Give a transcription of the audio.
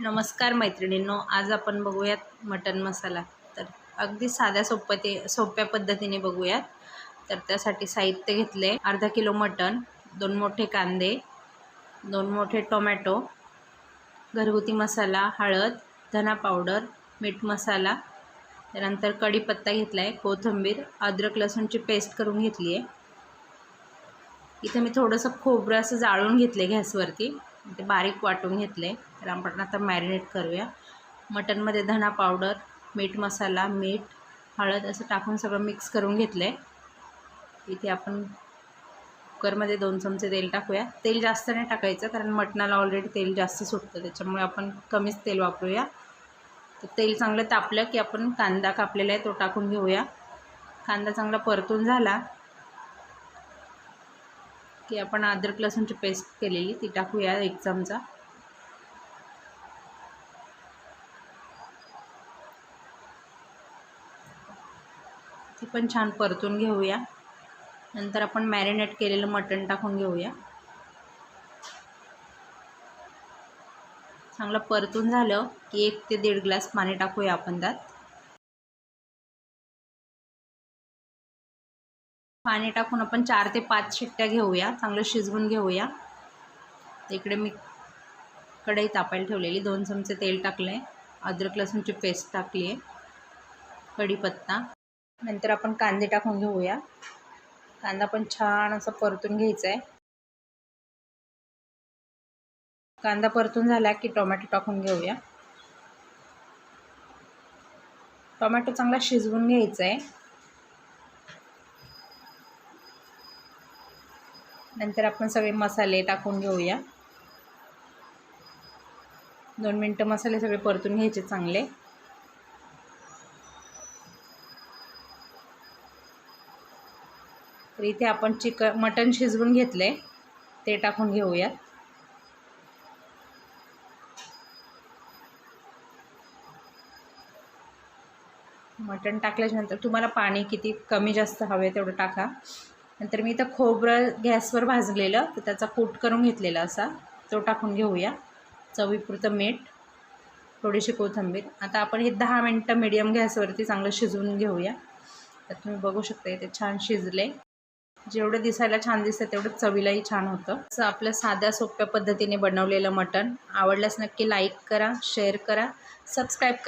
नमस्कार मैत्रिणींनो, आज आपण बघूयात मटन मसाला। तर अगदी साध्या सोप्या पद्धतीने बघूयात। तर त्यासाठी साहित्य घेतले, अर्धा किलो मटन, 2 मोठे कांदे, 2 मोठे टोमॅटो, घरगुती मसाला, हळद, धना पावडर, मीठ मसाला, त्यानंतर कढीपत्ता घेतलाय, कोथिंबीर, अद्रक लसूणची पेस्ट करून घेतली आहे। इथे मी थोडंसं खोबरं असं जाळून घेतले गॅसवरती, ते बारीक वाटून घेतले। तर आपण आता मॅरिनेट करूया। मटनमध्ये धना पावडर, मीठ मसाला, मीठ, हळद असं टाकून सगळं मिक्स करून घेतले। इथे आपण कुकरमध्ये 2 चमचे तेल टाकूया। तेल जास्त नाही टाकायचं, कारण मटणाला ऑलरेडी तेल जास्त सुटतं, त्याच्यामुळे आपण कमीच तेल वापरूया। तर तेल चांगलं तापलं की आपण कांदा कापलेला आहे तो टाकून घेऊया। कांदा चांगला परतून झाला की आपण अद्रक लसूणची पेस्ट केलेली ती टाकूया 1 चमचा। ती पण छान परतून घेऊया। नंतर आपण मॅरिनेट केलेलं मटण टाकून घेऊया। चांगलं परतून झालं की 1 ते 1.5 ग्लास पाणी टाकूया आपण त्यात। पाणी टाकून आपण 4 ते 5 शिट्ट्या घेऊया, चांगलं शिजवून घेऊया। इकडे मी कढई तापायला ठेवलेली, 2 चमचे तेल टाकले, अद्रक लसूणची पेस्ट टाकली आहे, कढीपत्ता, नंतर आपण कांदे टाकून घेऊया। कांदा पण छान असं परतून घ्यायचा आहे। कांदा परतून झाला की टोमॅटो टाकून घेऊया। टोमॅटो चांगला शिजवून घ्यायचा आहे। नंतर आपण सगळे मसाले टाकून घेऊया। 2 मिनिटं मसाले सगळे परतून घ्यायचे चांगले। तर इथे आपण मटण शिजवून घेतले ते टाकून घेऊया। मटण टाकल्यानंतर तुम्हाला पाणी किती कमी जास्त हवे तेवढं टाका। नंतर मी इथं खोबरं गॅसवर भाजलेलं, तर त्याचा कूट करून घेतलेला असा तो टाकून घेऊया। चवीपुरतं मीठ, थोडीशी कोथिंबीर। आता आपण हे 10 मिनिटं मीडियम गॅसवरती चांगलं शिजवून घेऊया। तर तुम्ही बघू शकता इथे छान शिजले। जेवढं दिसायला छान दिसतं तेवढं चवीलाही छान होतं। असं आपलं साध्या सोप्या पद्धतीने बनवलेलं मटण आवडल्यास नक्की लाईक करा, शेअर करा, सबस्क्राईब करा।